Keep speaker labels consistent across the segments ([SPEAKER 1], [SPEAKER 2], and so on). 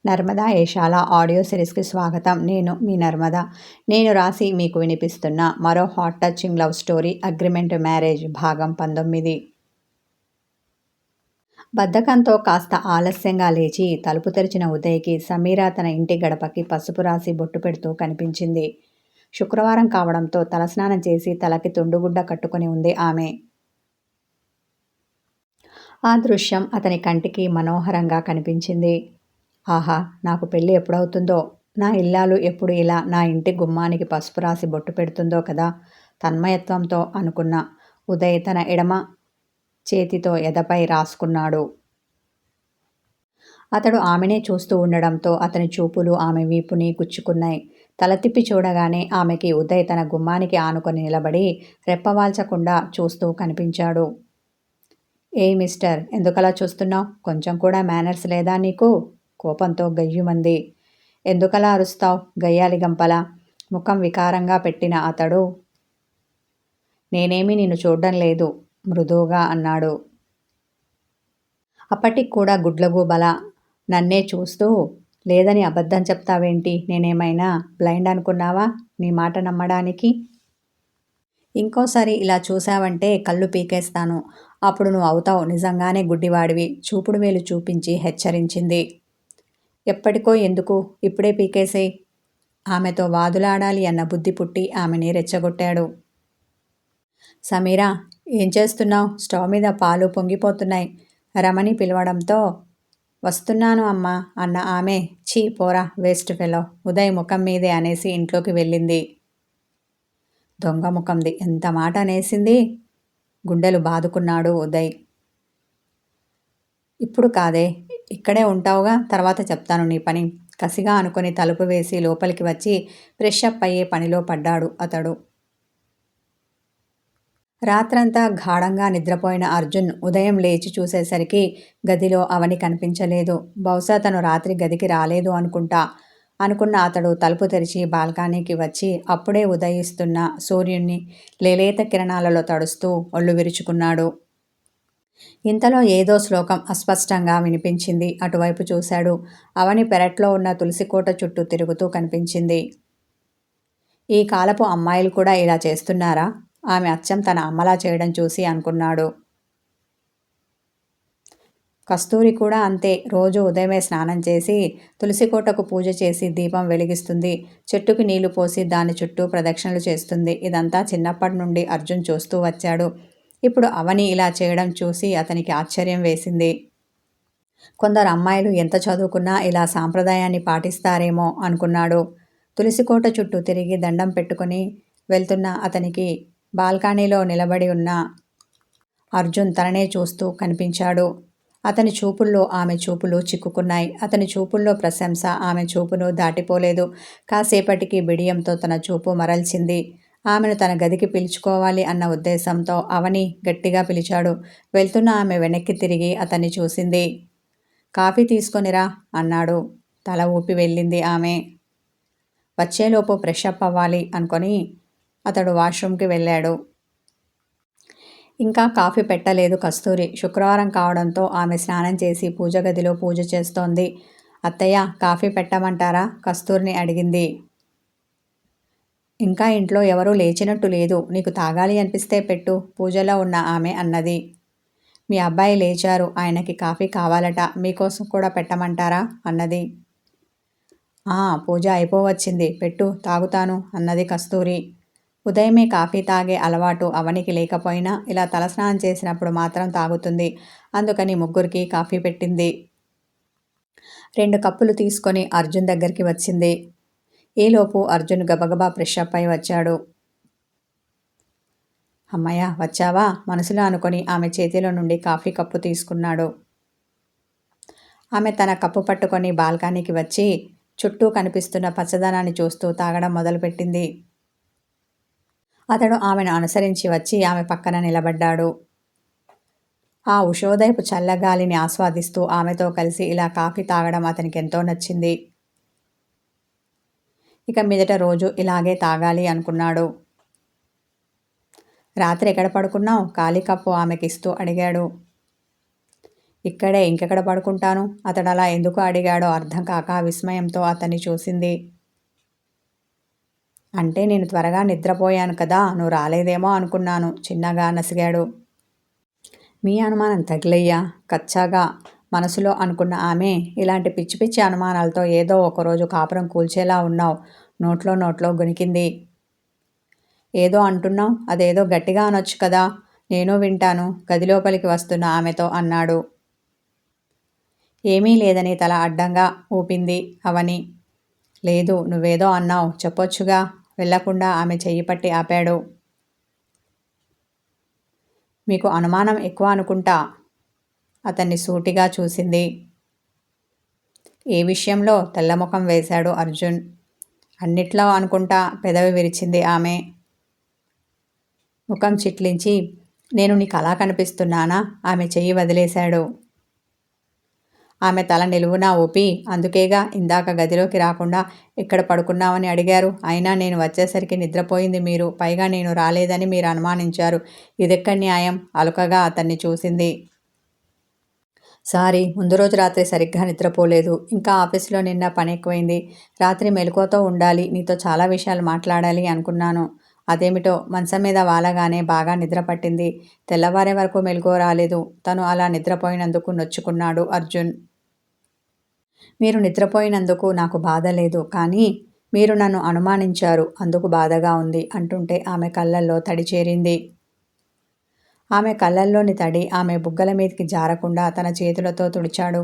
[SPEAKER 1] Narmada Eshala audio సిరీస్కి స్వాగతం. నేను మీ నర్మద. నేను రాసి మీకు వినిపిస్తున్న మరో hot touching love story agreement marriage భాగం 19. బద్ధకంతో కాస్త ఆలస్యంగా లేచి తలుపు తెరిచిన ఉదయ్కి సమీర తన ఇంటి గడపకి పసుపు రాసి బొట్టు పెడుతూ కనిపించింది. శుక్రవారం కావడంతో తలస్నానం చేసి తలకి తుండుగుడ్డ కట్టుకుని ఉంది ఆమె. ఆ దృశ్యం అతని కంటికి మనోహరంగా కనిపించింది. ఆహా, నాకు పెళ్ళి ఎప్పుడవుతుందో, నా ఇల్లాలు ఎప్పుడు ఇలా నా ఇంటి గుమ్మానికి పసుపు రాసి బొట్టు పెడుతుందో కదా తన్మయత్వంతో అనుకున్న ఉదయ్ తన ఎడమ చేతితో ఎదపై రాసుకున్నాడు. అతడు ఆమెనే చూస్తూ ఉండడంతో అతని చూపులు ఆమె వీపుని గుచ్చుకున్నాయి. తల తిప్పి చూడగానే ఆమెకి ఉదయ్ తన గుమ్మానికి ఆనుకొని నిలబడి రెప్పవాల్చకుండా చూస్తూ కనిపించాడు. ఏయ్ మిస్టర్, ఎందుకలా చూస్తున్నావు? కొంచెం కూడా మేనర్స్ లేదా నీకు? కోపంతో గయ్యుమంది. ఎందుకలా అరుస్తావు గయ్యాలి గంపలా? ముఖం వికారంగా పెట్టిన అతడు, నేనేమీ నిన్ను చూడ్డం లేదు మృదువుగా అన్నాడు. అప్పటికి కూడా గుడ్లగూబలా నన్నే చూస్తూ లేదని అబద్ధం చెప్తావేంటి? నేనేమైనా బ్లైండ్ అనుకున్నావా నీ మాట నమ్మడానికి? ఇంకోసారి ఇలా చూసావంటే కళ్ళు పీకేస్తాను. అప్పుడు నువ్వు అవుతావు నిజంగానే గుడ్డివాడివి, చూపుడు వేలు చూపించి హెచ్చరించింది. ఎప్పటికో ఎందుకు, ఇప్పుడే పీకేసేయ్. ఆమెతో వాదులాడాలి అన్న బుద్ధి పుట్టి ఆమెని రెచ్చగొట్టాడు. సమీరా, ఏం చేస్తున్నావు? స్టవ్ మీద పాలు పొంగిపోతున్నాయి. రమణి పిలవడంతో వస్తున్నాను అమ్మా అన్న ఆమె, చీ పోరా వేస్ట్ ఫెలో, ఉదయ్ ముఖం మీదే అనేసి ఇంట్లోకి వెళ్ళింది. దొంగ ముఖంది, ఎంత మాట అనేసింది? గుండెలు బాదుకున్నాడు ఉదయ్. ఇప్పుడు కాదే, ఇక్కడే ఉంటావుగా, తర్వాత చెప్తాను నీ పని. కసిగా అనుకుని తలుపు వేసి లోపలికి వచ్చి ఫ్రెష్ అప్ అయ్యే పనిలో పడ్డాడు అతడు. రాత్రంతా గాఢంగా నిద్రపోయిన అర్జున్ ఉదయం లేచి చూసేసరికి గదిలో అవని కనిపించలేదు. బహుశా తను రాత్రి గదికి రాలేదు అనుకున్న అతడు తలుపు తెరిచి బాల్కనీకి వచ్చి అప్పుడే ఉదయిస్తున్న సూర్యుణ్ణి లేలేత కిరణాలలో తడుస్తూ ఒళ్ళు విరుచుకున్నాడు. ఇంతలో ఏదో శ్లోకం అస్పష్టంగా వినిపించింది. అటువైపు చూశాడు. అవని పెరట్లో ఉన్న తులసికోట చుట్టూ తిరుగుతూ కనిపించింది. ఈ కాలపు అమ్మాయిలు కూడా ఇలా చేస్తున్నారా? ఆమె అచ్చం తన అమ్మలా చేయడం చూసి అనుకున్నాడు. కస్తూరి కూడా అంతే. రోజు ఉదయమే స్నానం చేసి తులసికోటకు పూజ చేసి దీపం వెలిగిస్తుంది. చెట్టుకి నీళ్లు పోసి దాని చుట్టూ ప్రదక్షిణలు చేస్తుంది. ఇదంతా చిన్నప్పటి నుండి అర్జున్ చూస్తూ వచ్చాడు. ఇప్పుడు అవని ఇలా చేయడం చూసి అతనికి ఆశ్చర్యం వేసింది. కొందరు అమ్మాయిలు ఎంత చదువుకున్నా ఇలా సాంప్రదాయాన్ని పాటిస్తారేమో అనుకున్నాడు. తులసికోట చుట్టూ తిరిగి దండం పెట్టుకుని వెళ్తున్న అతనికి బాల్కనీలో నిలబడి ఉన్న అర్జున్ తననే చూస్తూ కనిపించాడు. అతని చూపుల్లో ఆమె చూపులు చిక్కుకున్నాయి. అతని చూపుల్లో ప్రశంస ఆమె చూపును దాటిపోలేదు. కాసేపటికి బిడియంతో తన చూపు మరల్చింది. ఆమెను తన గదికి పిలుచుకోవాలి అన్న ఉద్దేశంతో అవని గట్టిగా పిలిచాడు. వెళ్తున్న ఆమె వెనక్కి తిరిగి అతన్ని చూసింది. కాఫీ తీసుకొనిరా అన్నాడు. తల ఊపి వెళ్ళింది ఆమె. వచ్చేలోపు ఫ్రెష్ అప్ అవ్వాలి అనుకొని అతడు వాష్రూమ్కి వెళ్ళాడు. ఇంకా కాఫీ పెట్టలేదు కస్తూరి. శుక్రవారం కావడంతో ఆమె స్నానం చేసి పూజ గదిలో పూజ చేస్తోంది. అత్తయ్య, కాఫీ పెట్టమంటారా? కస్తూరిని అడిగింది. ఇంకా ఇంట్లో ఎవరూ లేచినట్టు లేదు. నీకు తాగాలి అనిపిస్తే పెట్టు, పూజలో ఉన్న ఆమె అన్నది. మీ అబ్బాయి లేచారు, ఆయనకి కాఫీ కావాలట, మీకోసం కూడా పెట్టమంటారా అన్నది. పూజ అయిపోవచ్చింది, పెట్టు, తాగుతాను అన్నది కస్తూరి. ఉదయమే కాఫీ తాగే అలవాటు అవనికి లేకపోయినా ఇలా తలస్నానం చేసినప్పుడు మాత్రం తాగుతుంది. అందుకని ముగ్గురికి కాఫీ పెట్టింది. 2 కప్పులు తీసుకొని అర్జున్ దగ్గరికి వచ్చింది. ఈలోపు అర్జున్ గబగబా ఫ్రెష్ అప్ అయి వచ్చాడు. అమ్మయ్య, వచ్చావా మనసులో అనుకొని ఆమె చేతిలో నుండి కాఫీ కప్పు తీసుకున్నాడు. ఆమె తన కప్పు పట్టుకొని బాల్కనీకి వచ్చి చుట్టూ కనిపిస్తున్న పచ్చదనాన్ని చూస్తూ తాగడం మొదలుపెట్టింది. అతడు ఆమెను అనుసరించి వచ్చి ఆమె పక్కన నిలబడ్డాడు. ఆ ఉషోదయపు చల్లగాలిని ఆస్వాదిస్తూ ఆమెతో కలిసి ఇలా కాఫీ తాగడం అతనికి ఎంతో నచ్చింది. ఇక మీదట రోజు ఇలాగే తాగాలి అనుకున్నాడు. రాత్రి ఎక్కడ పడుకున్నావు? ఖాళీ కప్పు ఆమెకిస్తూ అడిగాడు. ఇక్కడే, ఇంకెక్కడ పడుకుంటాను? అతడలా ఎందుకు అడిగాడో అర్థం కాక విస్మయంతో అతన్ని చూసింది. అంటే నేను త్వరగా నిద్రపోయాను కదా, నువ్వు రాలేదేమో అనుకున్నాను చిన్నగా నసిగాడు. మీ అనుమానం తగిలయ్యా, కచ్చాగా మనసులో అనుకున్న ఆమె. ఇలాంటి పిచ్చి పిచ్చి అనుమానాలతో ఏదో ఒకరోజు కాపురం కూల్చేలా ఉన్నావు. నోట్లో గొనికింది. ఏదో అంటున్నావు, అదేదో గట్టిగా అనొచ్చు కదా, నేను వింటాను గదిలోపలికి వస్తున్న ఆమెతో అన్నాడు. ఏమీ లేదని తల అడ్డంగా ఊపింది అవని. లేదు, నువ్వేదో అన్నావు, చెప్పొచ్చుగా. వెళ్లకుండా ఆమె చెయ్యి పట్టి ఆపాడు. మీకు అనుమానం ఎక్కువ అనుకుంటా. అతన్ని సూటిగా చూసింది. ఏ విషయంలో? తెల్లముఖం వేశాడు అర్జున్. అన్నిట్లో అనుకుంటా. పెదవి విరిచింది ఆమె. ముఖం చిట్లించి, నేను నీకు అలా కనిపిస్తున్నానా? ఆమె చెయ్యి వదిలేశాడు. ఆమె తల నిలువునా ఊపి, అందుకేగా ఇందాక గదిలోకి రాకుండా ఇక్కడ పడుకున్నావని అడిగారు. అయినా నేను వచ్చేసరికి నిద్రపోయింది మీరు. పైగా నేను రాలేదని మీరు అనుమానించారు. ఇదెక్కడి న్యాయం? అలుకగా అతన్ని చూసింది. సారీ, ముందు రోజు రాత్రి సరిగ్గా నిద్రపోలేదు. ఇంకా ఆఫీసులో నిన్న పని ఎక్కువైంది. రాత్రి మెలకువతో ఉండాలి, నీతో చాలా విషయాలు మాట్లాడాలి అనుకున్నాను. అదేమిటో మంచం మీద వాలగానే బాగా నిద్ర పట్టింది. తెల్లవారే వరకు మెలకువ రాలేదు. తను అలా నిద్రపోయినందుకు నొచ్చుకున్నాడు అర్జున్. మీరు నిద్రపోయినందుకు నాకు బాధ లేదు, కానీ మీరు నన్ను అనుమానించారు, అందుకు బాధగా ఉంది అంటుంటే ఆమె కళ్ళల్లో తడి చేరింది. ఆమె కళ్ళల్లోని తడి ఆమె బుగ్గల మీదకి జారకుండా తన చేతులతో తుడిచాడు.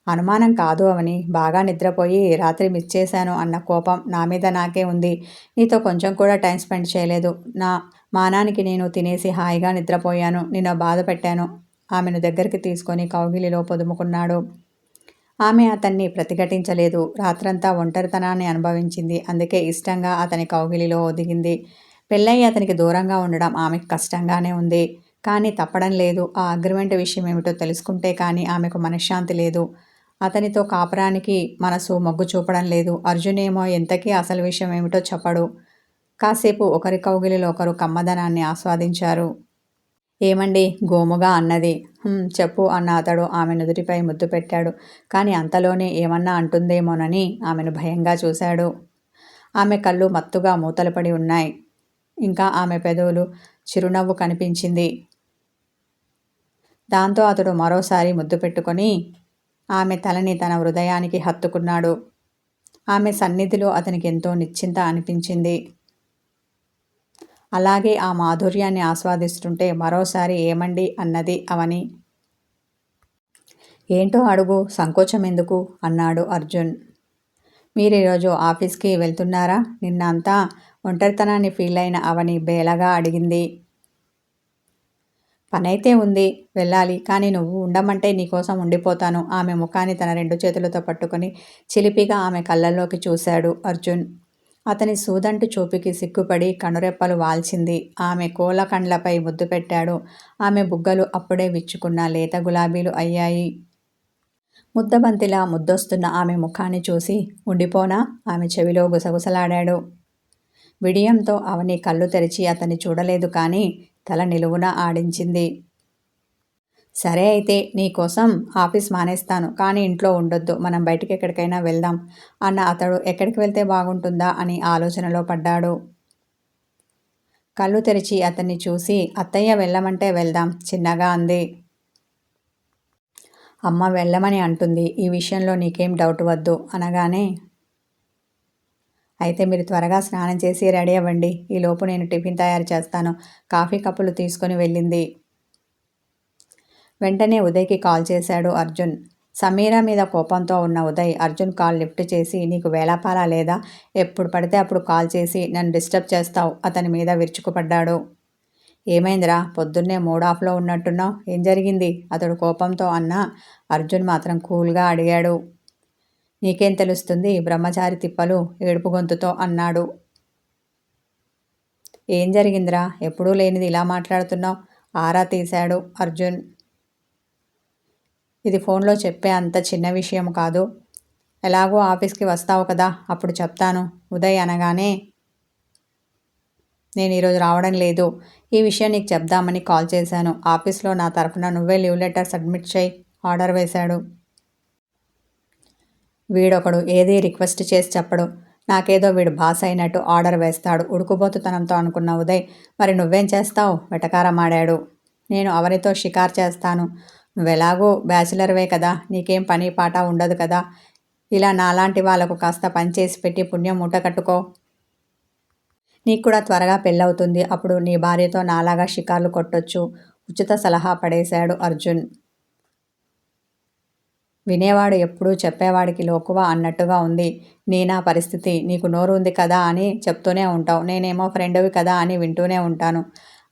[SPEAKER 1] అనుమానం కాదు అవని, బాగా నిద్రపోయి రాత్రి మిస్ చేశాను అన్న కోపం నా మీద నాకే ఉంది. నీతో కొంచెం కూడా టైం స్పెండ్ చేయలేదు. నా మానానికి నేను తినేసి హాయిగా నిద్రపోయాను. నిన్ను బాధ పెట్టాను. ఆమెను దగ్గరికి తీసుకొని కౌగిలిలో పొదుముకున్నాడు. ఆమె అతన్ని ప్రతిఘటించలేదు. రాత్రంతా ఒంటరితనాన్ని అనుభవించింది. అందుకే ఇష్టంగా అతని కౌగిలిలో ఒదిగింది. పెళ్ళయి అతనికి దూరంగా ఉండడం ఆమెకు కష్టంగానే ఉంది. కానీ తప్పడం లేదు. ఆ అగ్రిమెంట్ విషయం ఏమిటో తెలుసుకుంటే కానీ ఆమెకు మనశ్శాంతి లేదు. అతనితో కాపురానికి మనసు మొగ్గు చూపడం లేదు. అర్జునేమో ఎంతకీ అసలు విషయం ఏమిటో చెప్పడు. కాసేపు ఒకరి కౌగిలిలో ఒకరు కమ్మదనాన్ని ఆస్వాదించారు. ఏమండి? గోముగా అన్నది. చెప్పు అన్న అతడు ఆమె నుదుటిపై ముద్దు పెట్టాడు. కానీ అంతలోనే ఏమన్నా అంటుందేమోనని ఆమెను భయంగా చూశాడు. ఆమె కళ్ళు మత్తుగా మూతలుపడి ఉన్నాయి. ఇంకా ఆమె పెదవులు చిరునవ్వు కనిపించింది. దాంతో అతడు మరోసారి ముద్దు పెట్టుకొని ఆమె తలని తన హృదయానికి హత్తుకున్నాడు. ఆమె సన్నిధిలో అతనికి ఎంతో నిశ్చింత అనిపించింది. అలాగే ఆ మాధుర్యాన్ని ఆస్వాదిస్తుంటే మరోసారి ఏమండి అన్నది అవని. ఏంటో అడుగు, సంకోచం ఎందుకు అన్నాడు అర్జున్. మీరీరోజు ఆఫీస్కి వెళ్తున్నారా? నిన్న అంతా ఒంటరితనాన్ని ఫీల్ అయిన అవని బేలగా అడిగింది. పనైతే ఉంది, వెళ్ళాలి. కానీ నువ్వు ఉండమంటే నీకోసం ఉండిపోతాను. ఆమె ముఖాన్ని తన 2 చేతులతో పట్టుకొని చిలిపిగా ఆమె కళ్ళల్లోకి చూశాడు అర్జున్. అతని సూదంటు చూపుకి సిగ్గుపడి కనురెప్పలు వాల్చింది. ఆమె కోల కండ్లపై ముద్దు పెట్టాడు. ఆమె బుగ్గలు అప్పుడే విచ్చుకున్న లేత గులాబీలు అయ్యాయి. ముద్దబంతిలా ముద్దొస్తున్న ఆమె ముఖాన్ని చూసి ఉండిపోనా? ఆమె చెవిలో గుసగుసలాడాడు. విడియంతో అవని కళ్ళు తెరిచి అతన్ని చూడలేదు, కానీ తల నిలువున ఆడించింది. సరే అయితే, నీకోసం ఆఫీస్ మానేస్తాను, కానీ ఇంట్లో ఉండొద్దు. మనం బయటికి ఎక్కడికైనా వెళ్దాం అన్న అతడు ఎక్కడికి వెళ్తే బాగుంటుందా అని ఆలోచనలో పడ్డాడు. కళ్ళు తెరిచి అతన్ని చూసి, అత్తయ్య వెళ్ళమంటే వెళ్దాం చిన్నగా అంది. అమ్మ వెళ్ళమని అంటుంది. ఈ విషయంలో నీకేం డౌట్ వద్దు అనగానే, అయితే మీరు త్వరగా స్నానం చేసి రెడీ అవ్వండి. ఈలోపు నేను టిఫిన్ తయారు చేస్తాను. కాఫీ కప్పులు తీసుకొని వెళ్ళింది. వెంటనే ఉదయ్కి కాల్ చేశాడు అర్జున్. సమీరా మీద కోపంతో ఉన్న ఉదయ్ అర్జున్ కాల్ లిఫ్ట్ చేసి, నీకు వేళాపాలా లేదా? ఎప్పుడు పడితే అప్పుడు కాల్ చేసి నన్ను డిస్టర్బ్ చేస్తావు అతని మీద విరుచుకుపడ్డాడు. ఏమైందిరా? పొద్దున్నే మూడ్ ఆఫ్లో ఉన్నట్టున్నావు. ఏం జరిగింది? అతడు కోపంతో అన్నా. అర్జున్ మాత్రం కూల్గా అడిగాడు. నీకేం తెలుస్తుంది బ్రహ్మచారి తిప్పలు? ఏడుపు గొంతుతో అన్నాడు. ఏం జరిగిందిరా? ఎప్పుడూ లేనిది ఇలా మాట్లాడుతున్నావు? ఆరా తీశాడు అర్జున్. ఇది ఫోన్లో చెప్పే అంత చిన్న విషయం కాదు. ఎలాగో ఆఫీస్కి వస్తావు కదా, అప్పుడు చెప్తాను ఉదయ్ అనగానే, నేను ఈరోజు రావడం లేదు. ఈ విషయం నీకు చెప్దామని కాల్ చేశాను. ఆఫీస్లో నా తరఫున నువ్వే లీవ్ లెటర్ సబ్మిట్ చేయి ఆర్డర్ వేశాడు. వీడొకడు ఏదీ రిక్వెస్ట్ చేసి చెప్పడు. నాకేదో వీడు బాస్ అయినట్టు ఆర్డర్ వేస్తాడు. ఉడుకుబోతుతనంతో అనుకున్న ఉదయ్, మరి నువ్వేం చేస్తావు? వెటకారమాడాడు. నేను అవనితో షికార్ చేస్తాను. నువ్వెలాగూ బ్యాచిలర్వే కదా, నీకేం పని పాట ఉండదు కదా. ఇలా నాలాంటి వాళ్ళకు కాస్త పని చేసి పెట్టి పుణ్యం మూట కట్టుకో. నీకు కూడా త్వరగా పెళ్ళవుతుంది. అప్పుడు నీ భార్యతో నాలాగా షికార్లు కొట్టొచ్చు. ఉచిత సలహా పడేశాడు అర్జున్. వినేవాడు ఎప్పుడూ చెప్పేవాడికి లోకువ అన్నట్టుగా ఉంది. నా పరిస్థితి. నీకు నోరు ఉంది కదా అని చెప్తూనే ఉంటావు. నేనేమో ఫ్రెండ్వి కదా అని వింటూనే ఉంటాను.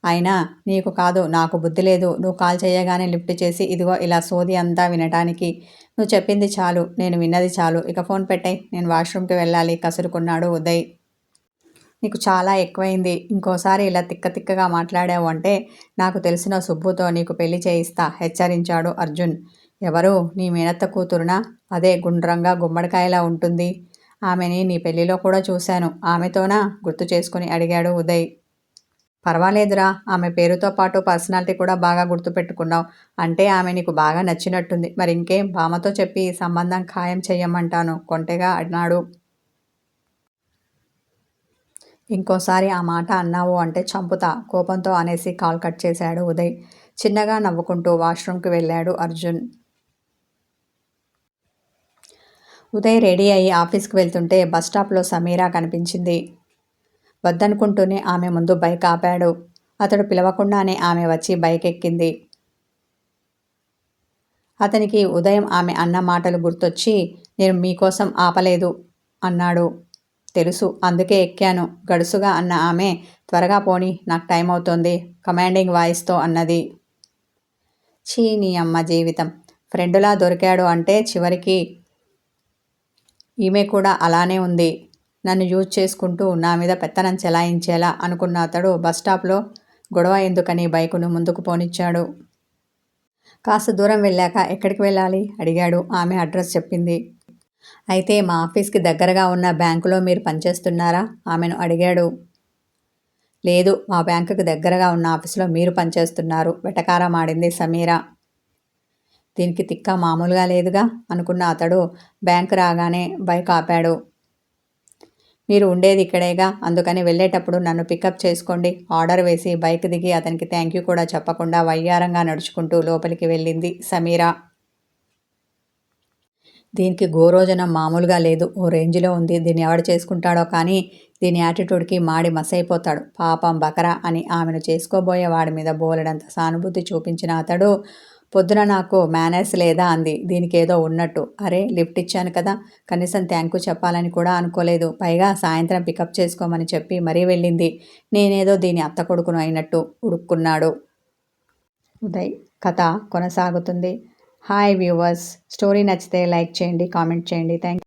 [SPEAKER 1] అయినా నీకు కాదు, నాకు బుద్ధి లేదు. నువ్వు కాల్ చేయగానే లిఫ్ట్ చేసి ఇదిగో ఇలా సోది అంతా వినటానికి. నువ్వు చెప్పింది చాలు, నేను విన్నది చాలు. ఇక ఫోన్ పెట్టేయ్, నేను వాష్రూమ్కి వెళ్ళాలి కసురుకున్నాడు ఉదయ్. నీకు చాలా ఎక్కువైంది. ఇంకోసారి ఇలా తిక్కగా మాట్లాడావు అంటే నాకు తెలిసిన సుబ్బుతో నీకు పెళ్లి చేయిస్తా హెచ్చరించాడు అర్జున్. ఎవరు? నీ మేనత్త కూతురునా? అదే గుండ్రంగా గుమ్మడికాయలా ఉంటుంది. ఆమెని నీ పెళ్లిలో కూడా చూశాను. ఆమెతోనా? గుర్తు చేసుకుని అడిగాడు ఉదయ్. పర్వాలేదురా, ఆమె పేరుతో పాటు పర్సనాలిటీ కూడా బాగా గుర్తుపెట్టుకున్నావు. అంటే ఆమె నీకు బాగా నచ్చినట్టుంది. మరి ఇంకేం, బామ్మతో చెప్పి ఈ సంబంధం ఖాయం చెయ్యమంటాను కొంటెగా అన్నాడు. ఇంకోసారి ఆ మాట అన్నావు అంటే చంపుతా కోపంతో అనేసి కాల్ కట్ చేశాడు ఉదయ్. చిన్నగా నవ్వుకుంటూ వాష్రూమ్కి వెళ్ళాడు అర్జున్. ఉదయ్ రెడీ అయ్యి ఆఫీస్కి వెళ్తుంటే బస్టాప్లో సమీరా కనిపించింది. వద్దనుకుంటూనే ఆమె ముందు బైక్ ఆపాడు. అతడు పిలవకుండానే ఆమె వచ్చి బైక్ ఎక్కింది. అతనికి ఉదయం ఆమె అన్న మాటలు గుర్తొచ్చి, నేను మీకోసం ఆపలేదు అన్నాడు. తెలుసు, అందుకే ఎక్కాను గడుసుగా అన్న ఆమె, త్వరగా పోని, నాకు టైం అవుతోంది కమాండింగ్ వాయిస్తో అన్నది. ఛీ, నీ అమ్మ జీవితం. ఫ్రెండులా దొరికాడు అంటే చివరికి ఈమె కూడా అలానే ఉంది. నన్ను యూజ్ చేసుకుంటూ నా మీద పెత్తనం చెలాయించేలా అనుకున్న అతడు బస్టాప్లో గొడవ ఎందుకని బైకును ముందుకు పోనిచ్చాడు. కాస్త దూరం వెళ్ళాక ఎక్కడికి వెళ్ళాలి అడిగాడు. ఆమె అడ్రస్ చెప్పింది. అయితే మా ఆఫీస్కి దగ్గరగా ఉన్న బ్యాంకులో మీరు పనిచేస్తున్నారా ఆమెను అడిగాడు. లేదు, మా బ్యాంకుకి దగ్గరగా ఉన్న ఆఫీసులో మీరు పనిచేస్తున్నారు వెటకారమాడింది సమీర. దీనికి తిక్క మామూలుగా లేదుగా అనుకున్న అతడు బ్యాంకు రాగానే బైక్ ఆపాడు. మీరు ఉండేది ఇక్కడేగా, అందుకని వెళ్ళేటప్పుడు నన్ను పికప్ చేసుకోండి ఆర్డర్ వేసి బైక్ దిగి అతనికి థ్యాంక్ యూ కూడా చెప్పకుండా వయ్యారంగా నడుచుకుంటూ లోపలికి వెళ్ళింది సమీర. దీనికి గోరోజనం మామూలుగా లేదు, ఓ రేంజ్లో ఉంది. దీన్ని ఎవడు చేసుకుంటాడో కానీ దీని యాటిట్యూడ్కి మాడి మసైపోతాడు పాపం బకరా అని ఆమెను చేసుకోబోయే వాడి మీద బోలెడంత సానుభూతి చూపించిన అతడు, పొద్దున నాకు మేనర్స్ లేదా అంది. దీనికి ఏదో ఉన్నట్టు. అరే, లిఫ్ట్ ఇచ్చాను కదా, కనీసం థ్యాంక్ యూ చెప్పాలని కూడా అనుకోలేదు. పైగా సాయంత్రం పికప్ చేసుకోమని చెప్పి మరీ వెళ్ళింది. నేనేదో దీని అత్త కొడుకును అయినట్టు ఉడుక్కున్నాడు ఉదయ్. కథ కొనసాగుతుంది. హాయ్ వ్యూవర్స్, స్టోరీ నచ్చితే లైక్ చేయండి, కామెంట్ చేయండి. థ్యాంక్